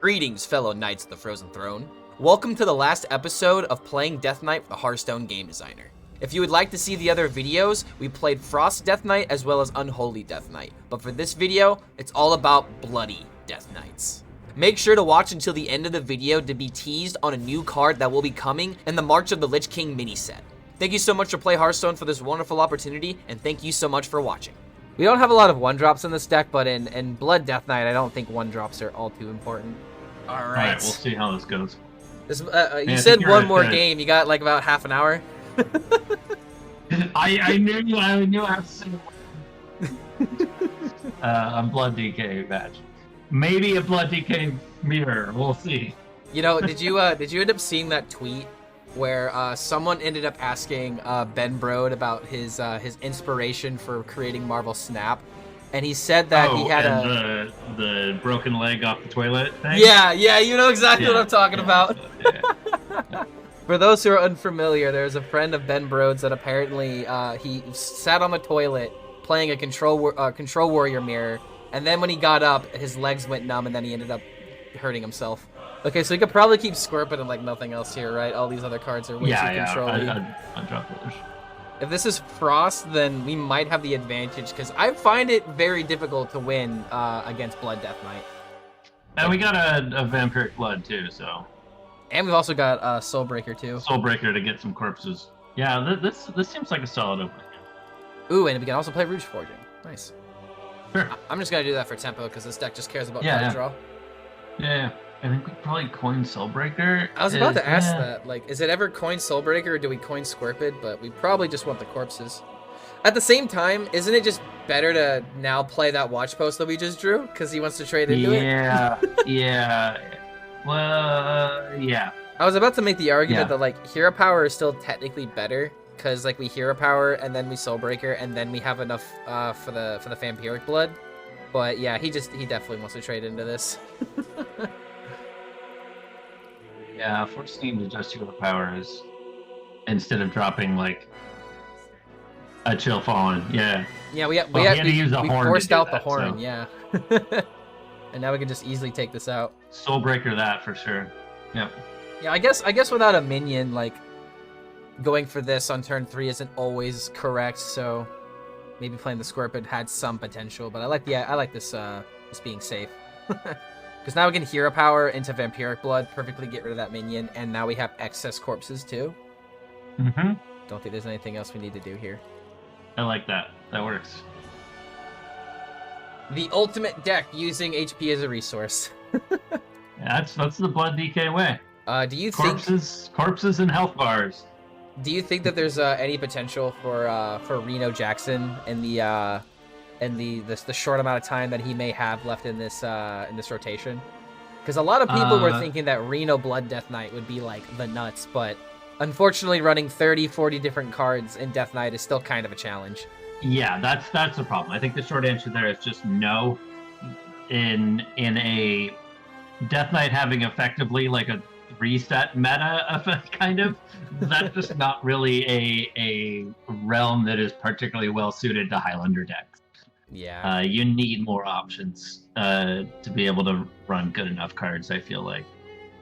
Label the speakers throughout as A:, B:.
A: Greetings, fellow Knights of the Frozen Throne. Welcome to the last episode of playing Death Knight with the Hearthstone game designer. If you would like to see the other videos, we played Frost Death Knight as well as Unholy Death Knight. But for this video, it's all about Bloody Death Knights. Make sure to watch until the end of the video to be teased on a new card that will be coming in the March of the Lich King mini set. Thank you so much for Play Hearthstone for this wonderful opportunity, and thank you so much for watching. We don't have a lot of 1-drops in this deck, but in Blood Death Knight, I don't think 1-drops are all too important.
B: Alright, we'll see how this goes.
A: You said one more game. You got like about half an hour.
B: I knew I had to say on Blood DK match. Maybe a Blood DK mirror. We'll see.
A: You know, did you end up seeing that tweet where someone ended up asking Ben Brode about his inspiration for creating Marvel Snap? And he said that he had
B: the broken leg off the toilet thing?
A: Yeah, you know exactly what I'm talking about. For those who are unfamiliar, there's a friend of Ben Brode's that apparently he sat on the toilet playing a control warrior mirror, and then when he got up, his legs went numb, and then he ended up hurting himself. Okay, so you could probably keep Scorpion and like nothing else here, right? All these other cards are way too control-y.
B: I'll drop those.
A: If this is Frost, then we might have the advantage, because I find it very difficult to win against Blood Death Knight.
B: And we got a Vampiric Blood, too, so...
A: And we've also got Soulbreaker, too.
B: Soulbreaker to get some corpses. Yeah, this seems like a solid opening.
A: Ooh, and we can also play Rouge Forging. Nice.
B: Sure.
A: I'm just going to do that for tempo, because this deck just cares about card draw.
B: Yeah. I think we probably coin Soulbreaker.
A: I was about to ask that. Like, is it ever coin Soulbreaker or do we coin Scorpid? But we probably just want the corpses. At the same time, isn't it just better to now play that watch post that we just drew? Because he wants to trade into it?
B: Yeah. Well, yeah.
A: I was about to make the argument that, like, Hero Power is still technically better. Because, like, we Hero Power and then we Soulbreaker and then we have enough for the Vampiric Blood. But, yeah, he definitely wants to trade into this.
B: Yeah, forcing him to just Hero Power is instead of dropping like a Chill Fallen. Yeah.
A: Yeah, we forced out the horn. So. Yeah. And now we can just easily take this out.
B: Soulbreaker that for sure. Yep.
A: Yeah, I guess without a minion, like going for this on turn 3 isn't always correct. So maybe playing the Scorpion had some potential, but I like this being safe. Because now we can Hero Power into Vampiric Blood, perfectly get rid of that minion, and now we have excess corpses too.
B: Mm-hmm.
A: Don't think there's anything else we need to do here.
B: I like that. That works.
A: The ultimate deck using HP as a resource.
B: That's the Blood DK way.
A: Do you
B: corpses and health bars?
A: Do you think that there's any potential for Reno Jackson in the short amount of time that he may have left in this rotation? Because a lot of people were thinking that Reno Blood Death Knight would be like the nuts, but unfortunately running 30-40 different cards in Death Knight is still kind of a challenge. Yeah,
B: that's the problem. I think the short answer there is just no. In a Death Knight having effectively like a reset meta effect, kind of, that's just not really a realm that is particularly well suited to Highlander decks.
A: Yeah.
B: You need more options to be able to run good enough cards, I feel like.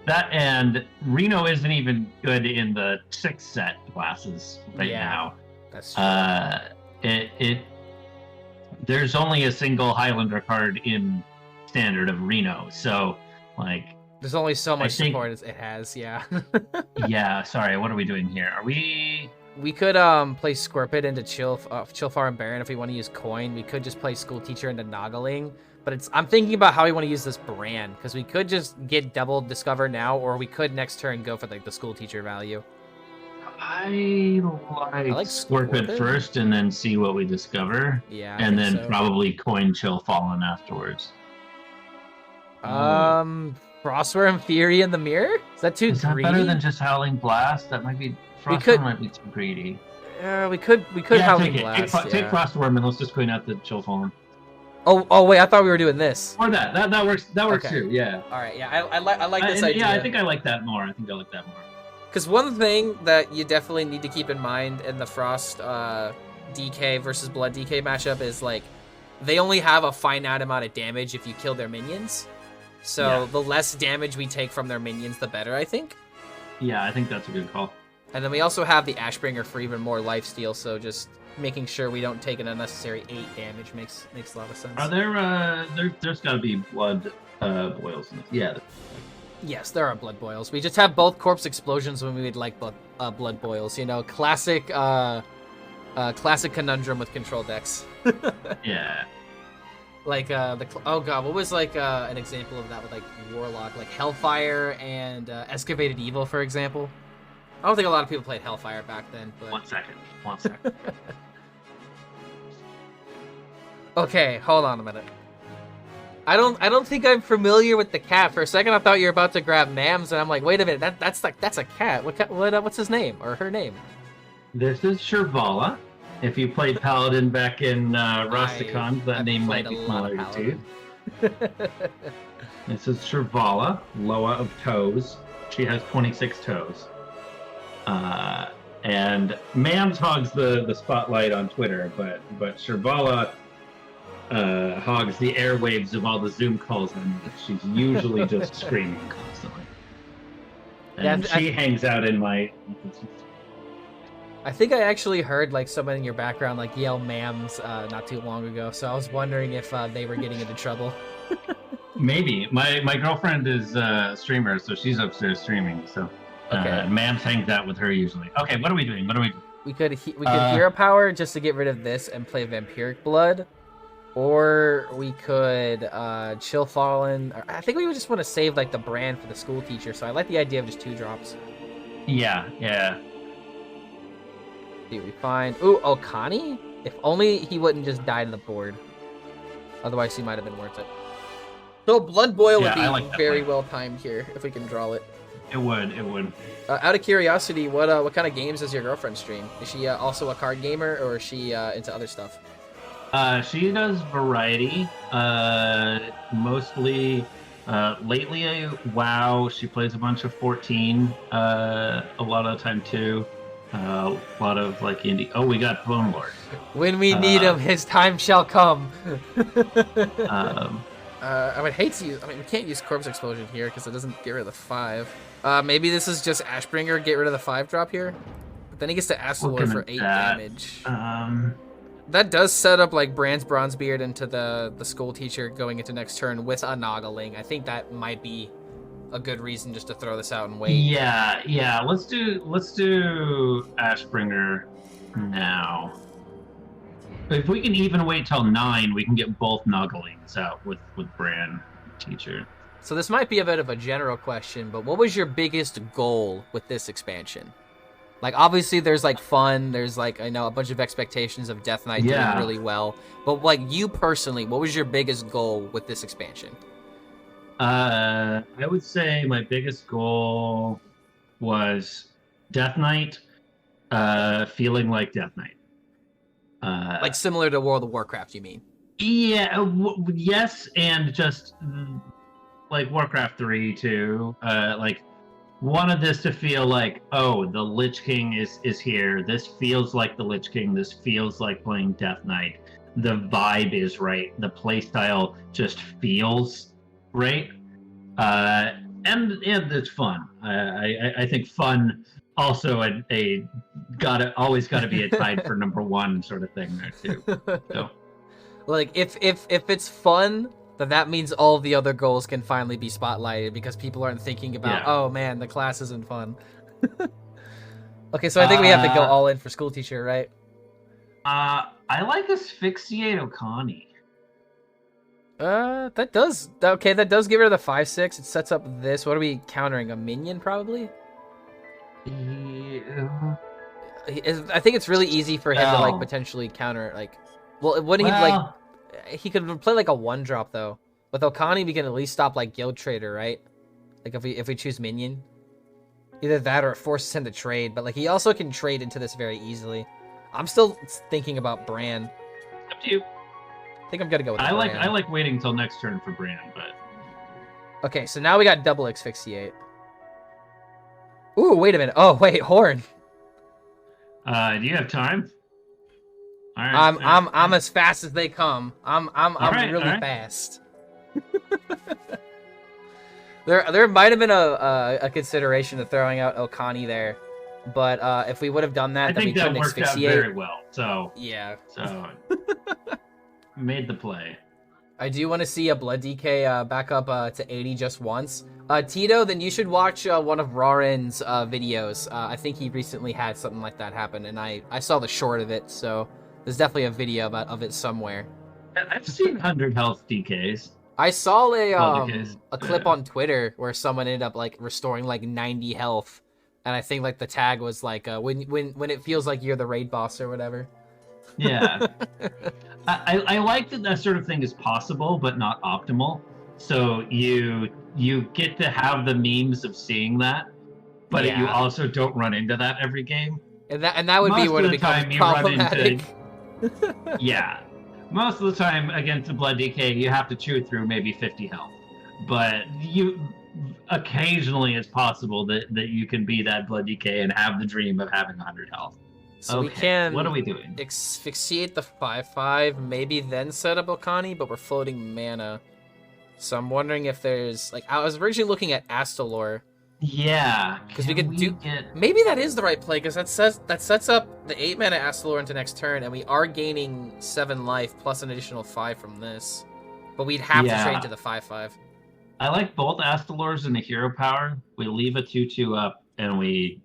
B: That, and Reno isn't even good in the 6 set classes right now.
A: That's true.
B: There's only a single Highlander card in standard of Reno, so like
A: there's only so much support as it has, yeah.
B: Yeah, sorry, what are we doing here? We
A: could play Scorpion into Chillfar and Baron if we want to use coin. We could just play School Teacher into Noggling. But I'm thinking about how we want to use this brand, because we could just get double Discover now, or we could next turn go for like the School Teacher value.
B: I like Scorpion first and then see what we discover.
A: Yeah.
B: And then probably coin Chill Fallen afterwards.
A: Frostworm Fury in the mirror? Is that too greedy? Is that
B: better than just Howling Blast? That might be... Frostworm might be too greedy.
A: We could Howling Blast.
B: Take Frostworm and let's just coin out the Chill Fallen.
A: Oh wait, I thought we were doing this.
B: Or that works. That works too. Yeah.
A: All right. Yeah, I like this idea.
B: Yeah, I think I like that more.
A: Because one thing that you definitely need to keep in mind in the Frost DK versus Blood DK matchup is like they only have a finite amount of damage if you kill their minions. So
B: Yeah.
A: the less damage we take from their minions, the better, I think.
B: Yeah, I think that's a good call.
A: And then we also have the Ashbringer for even more lifesteal, so just making sure we don't take an unnecessary 8 damage makes a lot of sense.
B: Are there's got to be blood boils in this. Yeah.
A: Yes, there are blood boils. We just have both corpse explosions when we would like blood boils. You know, classic conundrum with control decks.
B: Yeah.
A: Like oh god, what was like an example of that with like Warlock, like Hellfire and Excavated Evil, for example. I don't think a lot of people played Hellfire back then. But...
B: 1 second. 1 second.
A: Okay, hold on a minute. I don't think I'm familiar with the cat. For a second, I thought you were about to grab Mams, and I'm like, wait a minute, that's a cat. What's his name or her name?
B: This is Shirvala. If you played Paladin back in Rusticon, that name might be familiar to you. This is Shirvala, Loa of Toes. She has 26 toes. And Mams hogs the spotlight on Twitter, but Shirvala hogs the airwaves of all the Zoom calls, and she's usually just screaming constantly. And she hangs out in my...
A: I think I actually heard like someone in your background like yell Mams not too long ago, so I was wondering if they were getting into trouble.
B: Maybe. My girlfriend is a streamer, so she's upstairs streaming, so Mams hangs out with her usually. Okay, what are we doing?
A: We could Hero Power just to get rid of this and play Vampiric Blood. Or we could Chill Fallen. I think we would just want to save like the brand for the school teacher, so I like the idea of just 2 drops.
B: Yeah.
A: See what we find. Ooh, Okani? If only he wouldn't just die to the board. Otherwise, he might have been worth it. So Blood Boil would be very well timed here if we can draw it.
B: It would.
A: Out of curiosity, what kind of games does your girlfriend stream? Is she also a card gamer, or is she into other stuff?
B: She does variety. Mostly, lately, WoW. She plays a bunch of 14. A lot of the time too. A lot of like indie. Oh, we got Bone Lord.
A: When we need him, his time shall come. I would hate to use. I mean, we can't use Corpse Explosion here because it doesn't get rid of the 5. Maybe this is just Ashbringer, get rid of the 5 drop here. But then he gets to Astalor for 8 damage. That does set up like Brand's Bronzebeard into the school teacher going into next turn with a Noggling. I think that might be a good reason just to throw this out and wait.
B: Yeah. Let's do Ashbringer now. If we can even wait till 9, we can get both Nogglings out with Brand teacher.
A: So this might be a bit of a general question, but what was your biggest goal with this expansion? Like, obviously, there's, like, fun. There's, like, I know, a bunch of expectations of Death Knight doing really well. But, like, you personally, what was your biggest goal with this expansion?
B: I would say my biggest goal was Death Knight feeling like Death Knight.
A: Like, similar to World of Warcraft, you mean?
B: Yeah, yes, and just, like, Warcraft 3, too. Like... wanted this to feel like, oh, the Lich King is here. This feels like the Lich King. This feels like playing Death Knight. The vibe is right. The playstyle just feels right. And it's fun. I think fun also always gotta be a tied for number 1 sort of thing there too. So,
A: like if it's fun, then that means all the other goals can finally be spotlighted because people aren't thinking about, oh man, the class isn't fun. Okay, so I think we have to go all in for school teacher, right?
B: I like Asphyxiate Okani.
A: That does get rid of the 5/6. It sets up this. What are we countering? A minion, probably?
B: Yeah.
A: I think it's really easy for him to like potentially counter wouldn't he like he could play like a 1-drop though. With Okani, we can at least stop like Guild Trader, right? Like if we choose minion, either that or it forces him to trade. But like he also can trade into this very easily. I'm still thinking about Bran.
B: Up to you.
A: I think I'm gonna go with
B: I
A: Bran.
B: like waiting until next turn for Bran, but
A: okay. So now we got double Asphyxiate. Ooh, wait a minute. Oh wait, Horn.
B: Do you have time? All right,
A: I'm as fast as they come. I'm really fast. There might have been a consideration of throwing out Okani there, but if we would have done that,
B: I
A: then we
B: think that
A: couldn't
B: worked out
A: asphyxiate.
B: very well. So
A: Yeah.
B: So made the play.
A: I do want to see a Blood DK back up to 80 just once. Tito, then you should watch one of Raren's videos. I think he recently had something like that happen, and I saw the short of it, so there's definitely a video of it somewhere.
B: I've seen 100 health DKs.
A: I saw a clip on Twitter where someone ended up like restoring like 90 health, and I think like the tag was like when it feels like you're the raid boss or whatever.
B: Yeah. I like that sort of thing is possible, but not optimal. So you get to have the memes of seeing that, but you also don't run into that every game.
A: And that would be when it becomes problematic.
B: Yeah. Most of the time against the Blood DK, you have to chew through maybe 50 health. But occasionally it's possible that you can be that Blood DK and have the dream of having 100 health.
A: So we can.
B: What are we doing?
A: Asphyxiate the 5/5, maybe then set up Okani, but we're floating mana. So I'm wondering if there's like I was originally looking at Astalor.
B: Yeah,
A: because we could maybe that is the right play because that sets up the 8 mana Astalor into next turn, and we are gaining 7 life plus an additional 5 from this. But we'd have to trade to the 5/5.
B: I like both Astalors and a hero power. We leave a 2/2 up, and we.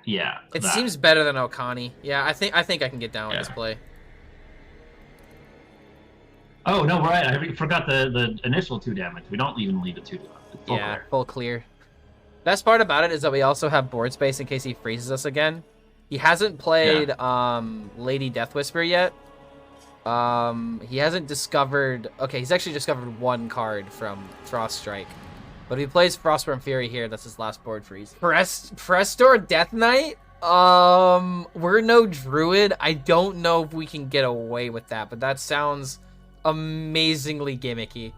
B: Yeah.
A: It seems better than Okani. Yeah, I think I can get down with this play.
B: Oh no, right. I forgot the initial 2 damage. We don't even leave a 2 up.
A: Full clear. Best part about it is that we also have board space in case he freezes us again. He hasn't played Lady Deathwhisper yet. He hasn't discovered. Okay, he's actually discovered 1 card from Frost Strike. But if he plays Frostborn Fury here, that's his last board freeze. Prestor Death Knight? We're no druid. I don't know if we can get away with that, but that sounds amazingly gimmicky.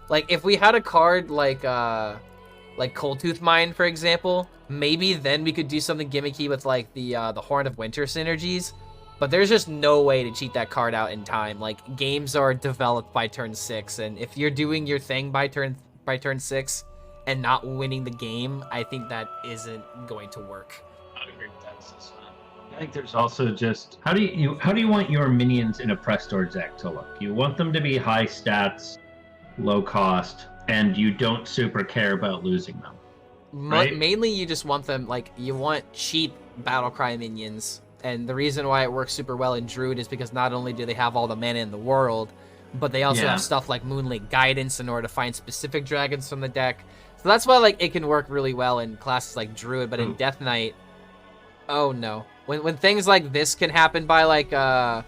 A: Like, if we had a card like Coldtooth Mine, for example, maybe then we could do something gimmicky with, like, the Horn of Winter synergies. But there's just no way to cheat that card out in time. Like, games are developed by turn 6, and if you're doing your thing by turn 6, and not winning the game, I think that isn't going to work.
B: I agree with that assessment. I think there's also just how do you want your minions in a Prestor deck to look? You want them to be high stats, low cost, and you don't super care about losing them. Right?
A: Mainly, you just want them you want cheap Battlecry minions, and the reason why it works super well in Druid is because not only do they have all the mana in the world, but they also have stuff like Moonlit Guidance in order to find specific dragons from the deck. So that's why it can work really well in classes like Druid, but in Death Knight, oh no. When things like this can happen by I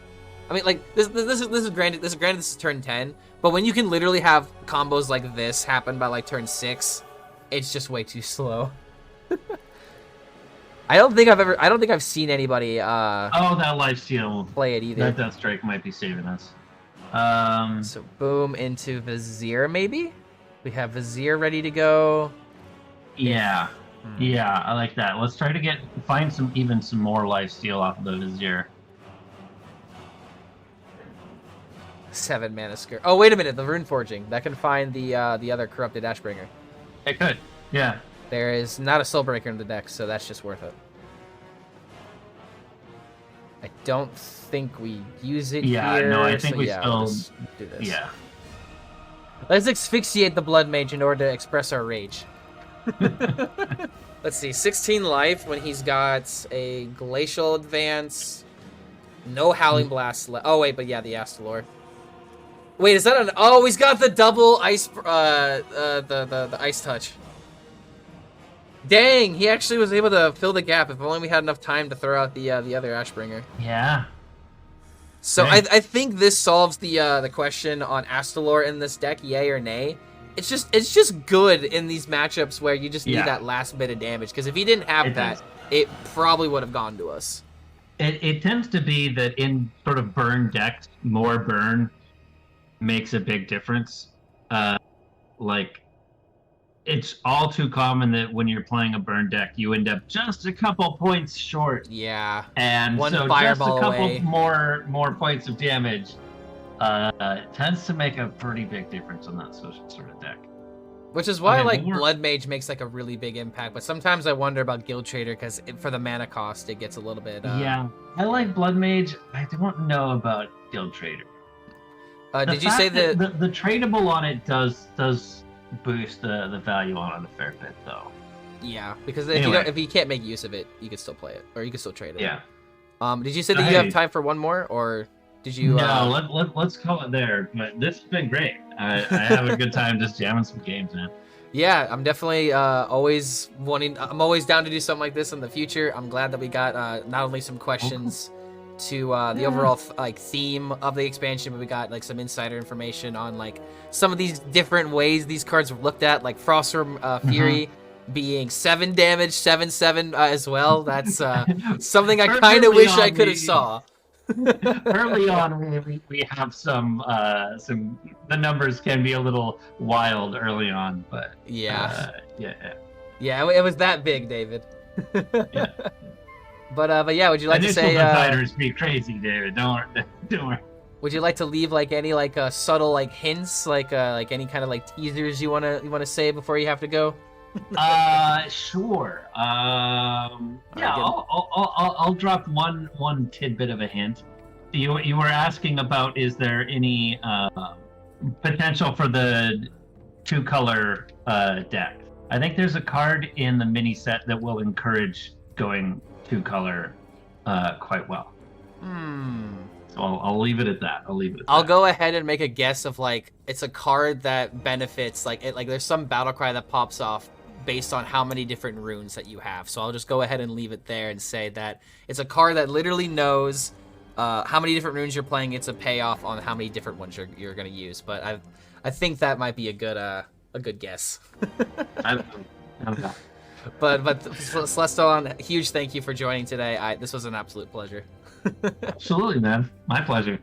A: mean this is granted this is turn 10, but when you can literally have combos like this happen by turn 6, it's just way too slow. I don't think I've seen anybody that
B: lifesteal
A: play it either.
B: That Deathstrike might be saving us.
A: So boom into Vizier maybe? We have Vizier ready to go.
B: Yeah. Yeah, I like that. Let's try to find some more lifesteal off of the Vizier.
A: 7 mana skirt. Oh, wait a minute, the Rune Forging. That can find the other Corrupted Ashbringer.
B: It could. Yeah.
A: There is not a Soulbreaker in the deck, so that's just worth it. I don't think we use it here.
B: Yeah, no, I think we still
A: do this.
B: Yeah.
A: Let's asphyxiate the Blood Mage in order to express our rage. Let's see, 16 life when he's got a Glacial Advance, no Howling Blast left. Oh wait, but yeah, the Astalor. Wait, is that an? Oh, he's got the double ice, the Ice Touch. Dang, he actually was able to fill the gap. If only we had enough time to throw out the other Ashbringer.
B: Yeah.
A: So I think this solves the question on Astalor in this deck, yay or nay. It's just good in these matchups where you just need that last bit of damage. Because if he didn't have that, it probably would have gone to us.
B: It tends to be that in sort of burn decks, more burn makes a big difference. It's all too common that when you're playing a burn deck, you end up just a couple points short.
A: Yeah.
B: And
A: one
B: so
A: fireball
B: just a couple
A: away.
B: more points of damage tends to make a pretty big difference on that sort of deck.
A: Which is why,
B: Okay,
A: like,
B: more-
A: Blood Mage makes, like, a really big impact. But sometimes I wonder about Guild Trader, because for the mana cost, it gets a little bit...
B: Yeah, I like Blood Mage. I don't know about Guild Trader.
A: Did you say that...
B: the tradable on it does boost the value on a fair bit, though?
A: Yeah, because
B: Anyway.
A: if you can't make use of it, you can still play it. Or you can still trade it.
B: Yeah.
A: Did you say that
B: Hey.
A: you have time for one more? Or did you...
B: No, let's call it there. But this has been great. I have a good time just jamming some games, man.
A: Yeah, I'm definitely always wanting... I'm always down to do something like this in the future. I'm glad that we got not only some questions to the overall theme of the expansion, but we got like some insider information on like some of these different ways these cards were looked at, like Frostworm Fury being 7 damage, 7/7 as well. That's something I kind of
B: Early
A: wish
B: on,
A: I could have saw.
B: Early on, we have some the numbers can be a little wild early on, but
A: Yeah.
B: yeah.
A: It was that big, David.
B: Yeah.
A: But yeah, would you like to
B: Initial
A: say?
B: deciders be crazy, David. Don't worry.
A: Would you like to leave like any like subtle like hints, like any kind of like teasers you wanna say before you have to go?
B: Sure.
A: good.
B: I'll drop one tidbit of a hint. You were asking about, is there any potential for the 2-color deck? I think there's a card in the mini set that will encourage going 2-color quite well. So I'll leave it at that.
A: I'll go ahead and make a guess of like it's a card that benefits like there's some battle cry that pops off based on how many different runes that you have. So I'll just go ahead and leave it there and say that it's a card that literally knows how many different runes you're playing. It's a payoff on how many different ones you're gonna use. But I think that might be a good guess.
B: I don't know.
A: But Celestalon, huge thank you for joining today. This was an absolute pleasure.
B: Absolutely, man. My pleasure.